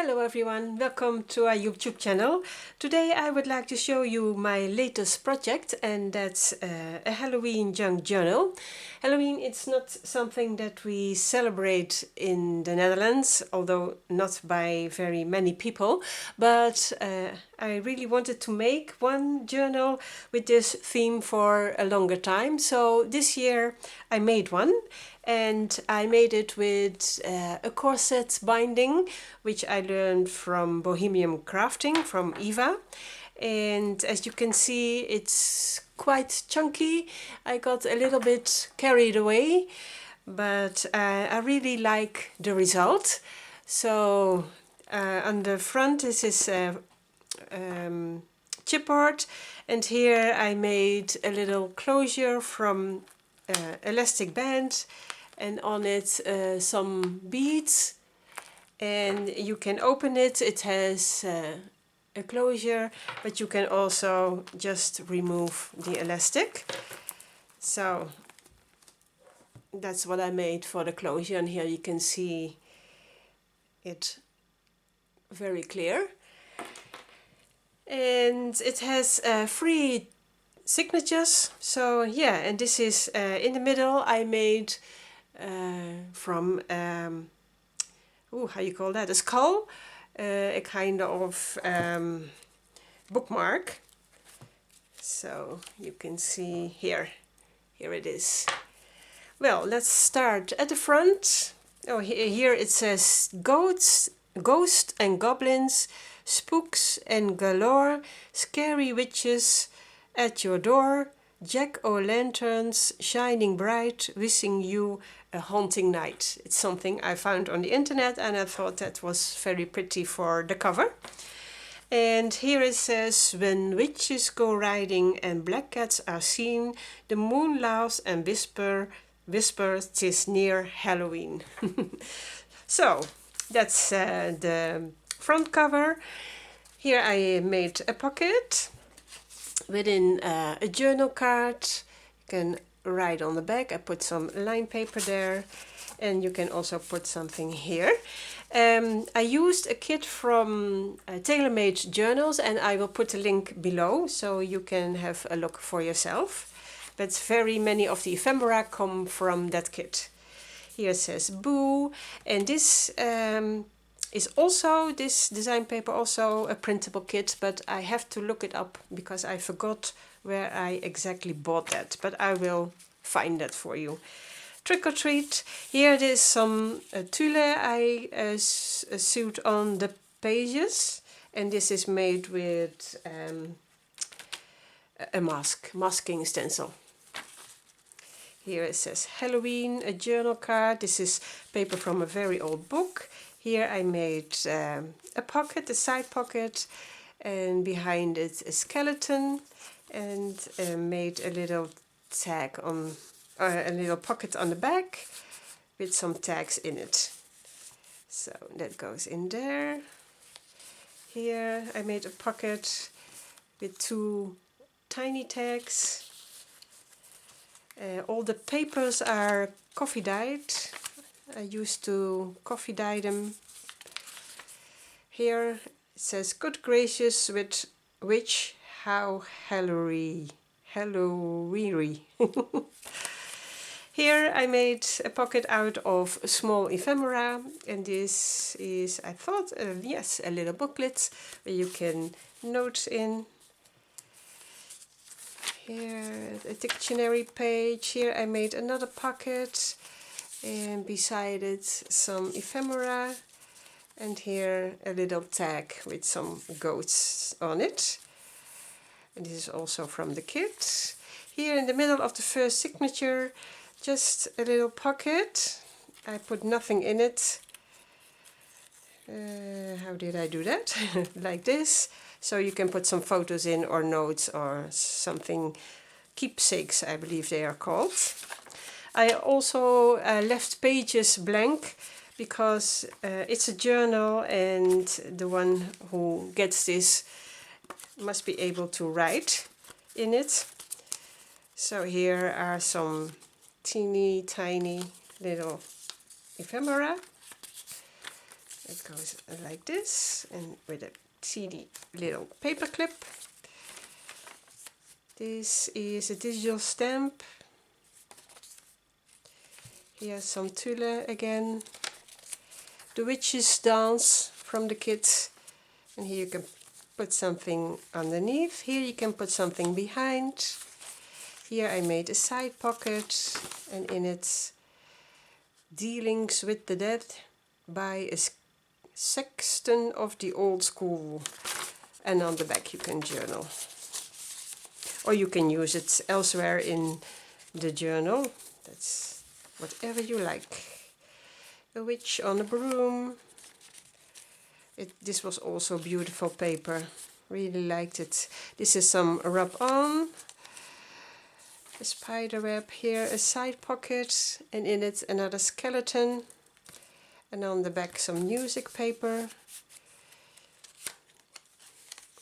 Hello everyone, welcome to our YouTube channel. Today I would like to show you my latest project, and that's a Halloween junk journal. Halloween, it's not something that we celebrate in the Netherlands, although not by very many people, but I really wanted to make one journal with this theme for a longer time. So this year I made one, and I made it with a corset binding, which I learned from Bohemian Crafting from Eva. And as you can see, it's quite chunky. I got a little bit carried away, but I really like the result. So on the front, this is chipboard, and here I made a little closure from elastic band, and on it some beads, and you can open it. It has a closure, but you can also just remove the elastic. So that's what I made for the closure, and here you can see it very clear. And it has 3 signatures. So yeah, and this is in the middle I made from how you call that, a skull, a kind of bookmark. So you can see here it is. Well, let's start at the front. Oh, here it says ghosts and goblins, spooks and galore, scary witches at your door, jack-o'-lanterns shining bright, wishing you a haunting night. It's something I found on the internet, and I thought that was very pretty for the cover. And here it says, when witches go riding and black cats are seen, the moon laughs and whispers 'tis near Halloween. So that's the front cover. Here I made a pocket within a journal card. You can write on the back. I put some line paper there, and you can also put something here. I used a kit from TaylorMadeJournals, and I will put a link below so you can have a look for yourself. But very many of the ephemera come from that kit. Here it says Boo, and this is also, this design paper, also a printable kit, but I have to look it up because I forgot where I exactly bought that, but I will find that for you. Trick or treat. Here it is some tulle I sewed on the pages, and this is made with a masking stencil. Here it says Halloween, a journal card. This is paper from a very old book. Here I made a pocket, a side pocket, and behind it a skeleton, and made a little tag on, a little pocket on the back with some tags in it. So that goes in there. Here I made a pocket with 2 tiny tags. All the papers are coffee dyed. I used to coffee dye them. Here it says, good gracious, with which how Halloween. Here I made a pocket out of small ephemera, and this is, I thought, yes, a little booklet where you can note in. Here a dictionary page. Here I made another pocket, and beside it some ephemera, and here a little tag with some goats on it. And this is also from the kit. Here in the middle of the first signature, just a little pocket. I put nothing in it. How did I do that? Like this. So you can put some photos in, or notes, or something, keepsakes I believe they are called. I also left pages blank because it's a journal, and the one who gets this must be able to write in it. So here are some teeny tiny little ephemera. It goes like this, and with a teeny little paper clip. This is a digital stamp. Here's some tulle again. The Witch's Dance from the kids. And here you can put something underneath. Here you can put something behind. Here I made a side pocket, and in it Dealings with the Dead by a sexton of the old school. And on the back you can journal. Or you can use it elsewhere in the journal. That's whatever you like. A witch on a broom. This was also beautiful paper. Really liked it. This is some rub-on. A spider web here, a side pocket, and in it another skeleton. And on the back some music paper.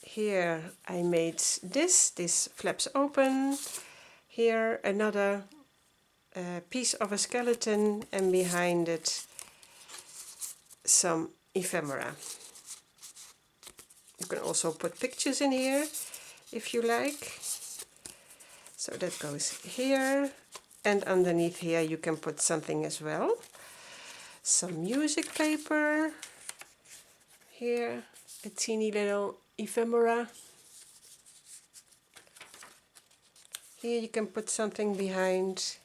Here I made this flaps open. Here another piece of a skeleton, and behind it some ephemera. You can also put pictures in here if you like. So that goes here, and underneath here you can put something as well. Some music paper. Here a teeny little ephemera. Here you can put something behind.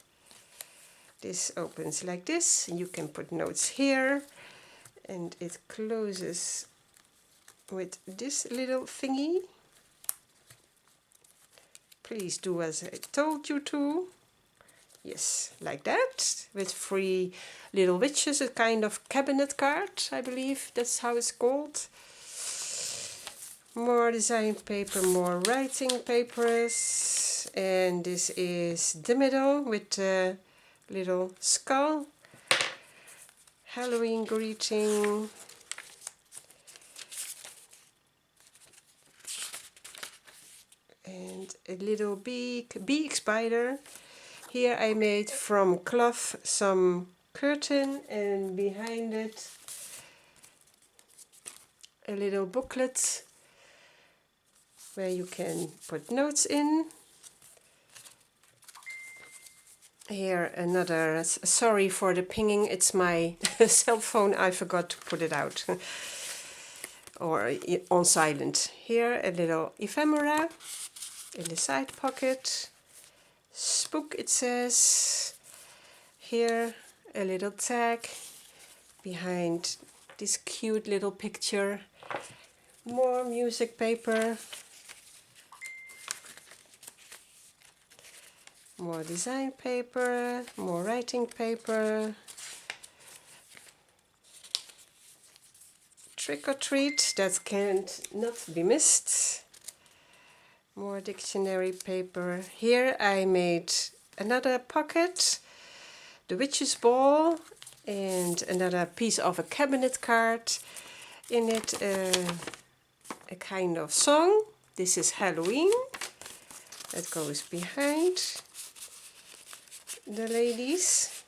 This opens like this, and you can put notes here, and it closes with this little thingy. Please do as I told you to. Yes, like that, with 3 little witches, a kind of cabinet card, I believe that's how it's called. More design paper, more writing papers, and this is the middle with the little skull. Halloween greeting. And a little beak spider. Here I made from cloth some curtain, and behind it a little booklet where you can put notes in. Here another, sorry for the pinging, it's my cell phone, I forgot to put it out or on silent. Here a little ephemera in the side pocket. Spook it says. Here a little tag behind this cute little picture. More music paper. More design paper, more writing paper. Trick or treat, that can't not be missed. More dictionary paper. Here I made another pocket, the witch's ball, and another piece of a cabinet card. In it a kind of song. This is Halloween. That goes behind the ladies.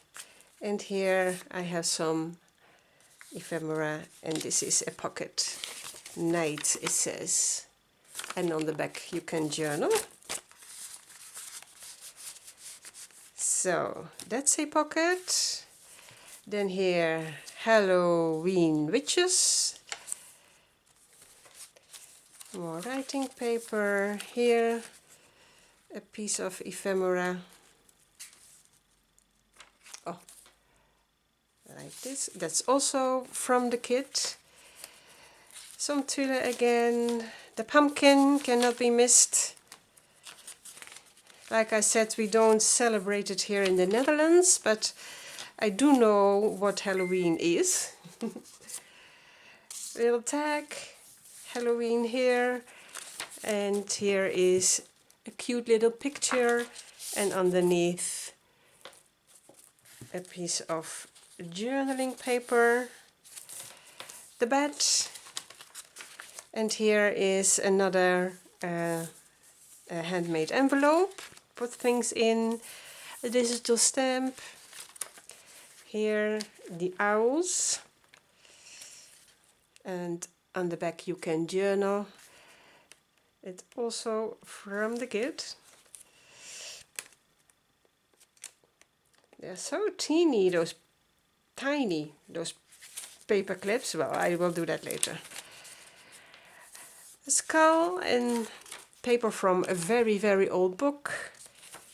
And here I have some ephemera, and this is a pocket. Night it says. And on the back you can journal. So that's a pocket. Then here Halloween witches. More writing paper. Here a piece of ephemera. Oh, like this. That's also from the kit. Some tulle again. The pumpkin cannot be missed. Like I said, we don't celebrate it here in the Netherlands, but I do know what Halloween is. Little tag, Halloween here, and here is a cute little picture, and underneath a piece of journaling paper, the bed, and here is another a handmade envelope, put things in, a digital stamp, here the owls, And on the back you can journal. It also from the kit. They're so teeny, those tiny, those paper clips. Well, I will do that later. A skull and paper from a very, very old book.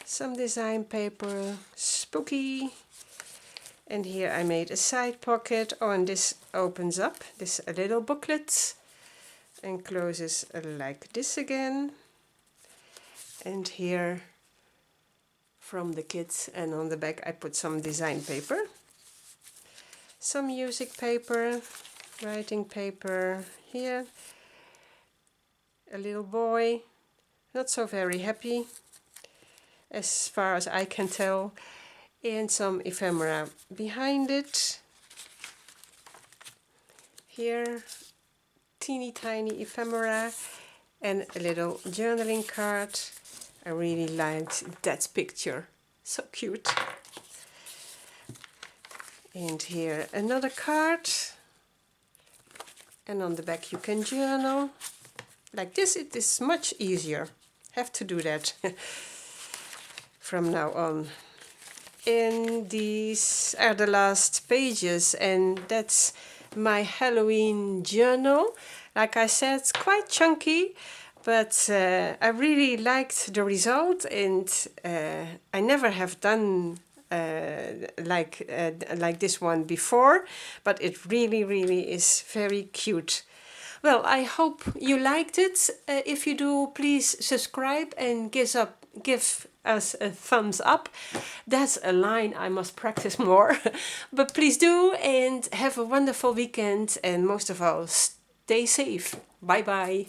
Some design paper, spooky. And here I made a side pocket. Oh, and this opens up. This a little booklet and closes like this again. And here from the kit, and on the back I put some design paper, some music paper, writing paper. Here a little boy, not so very happy as far as I can tell, and some ephemera behind it. Here teeny tiny ephemera and a little journaling card. I really liked that picture, so cute. And here another card, and on the back you can journal. Like this it is much easier, have to do that from now on. And these are the last pages, and that's my Halloween journal. Like I said, it's quite chunky, but I really liked the result, and I never have done like this one before, but it really is very cute. Well, I hope you liked it. If you do, please subscribe and give us a thumbs up. That's a line I must practice more. But please do, and have a wonderful weekend, and most of all, stay safe. Bye bye.